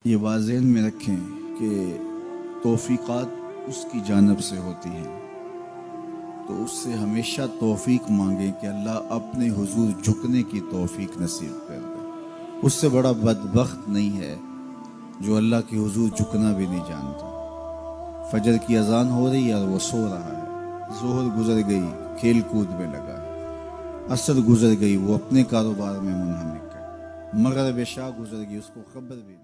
یہ واضح میں رکھیں کہ توفیقات اس کی جانب سے ہوتی ہیں، تو اس سے ہمیشہ توفیق مانگیں کہ اللہ اپنے حضور جھکنے کی توفیق نصیب کر دے۔ اس سے بڑا بدبخت نہیں ہے جو اللہ کے حضور جھکنا بھی نہیں جانتا۔ فجر کی اذان ہو رہی ہے اور وہ سو رہا ہے، ظہر گزر گئی کھیل کود میں لگا ہے، عصر گزر گئی وہ اپنے کاروبار میں منہمک ہے، مغرب عشاء گزر گئی اس کو خبر بھی نہیں۔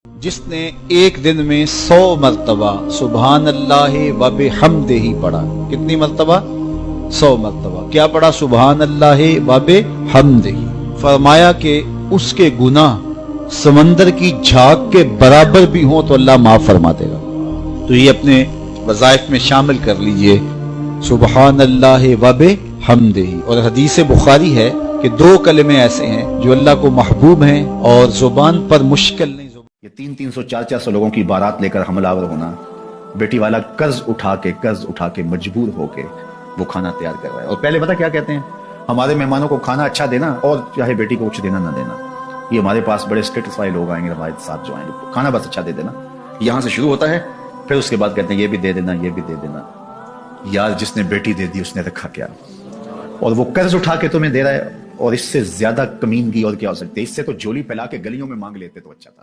جس نے ایک دن میں 100 مرتبہ سبحان اللہ و بحمدہ پڑھا، کتنی مرتبہ؟ 100 مرتبہ کیا پڑھا؟ سبحان اللہ و بحمدہ، فرمایا کہ اس کے گناہ سمندر کی جھاگ کے برابر بھی ہوں تو اللہ معاف فرما دے گا۔ تو یہ اپنے وظائف میں شامل کر لیجئے، سبحان اللہ و بحمدہ۔ اور حدیث بخاری ہے کہ 2 کلمے ایسے ہیں جو اللہ کو محبوب ہیں اور زبان پر مشکل نہیں۔ یہ 300 400 لوگوں کی بارات لے کر حملہ آور ہونا، بیٹی والا قرض اٹھا کے مجبور ہو کے وہ کھانا تیار کر رہا ہے، اور پہلے پتہ کیا کہتے ہیں؟ ہمارے مہمانوں کو کھانا اچھا دینا اور چاہے بیٹی کو کچھ دینا نہ دینا، یہ ہمارے پاس بڑے اسٹیٹسفائی لوگ آئیں گے ہمارے ساتھ جو آئیں گے، کھانا بس اچھا دے دینا، یہاں سے شروع ہوتا ہے، پھر اس کے بعد کہتے ہیں یہ بھی دے دینا یہ بھی دے دینا۔ یار جس نے بیٹی دے دی اس نے رکھا کیا؟ اور وہ قرض اٹھا کے تمہیں دے رہا ہے، اور اس سے زیادہ کمینگی اور کیا ہو سکتی ہے؟ اس سے تو جھولی پھیلا کے گلیوں میں مانگ لیتے تو اچھا تھا۔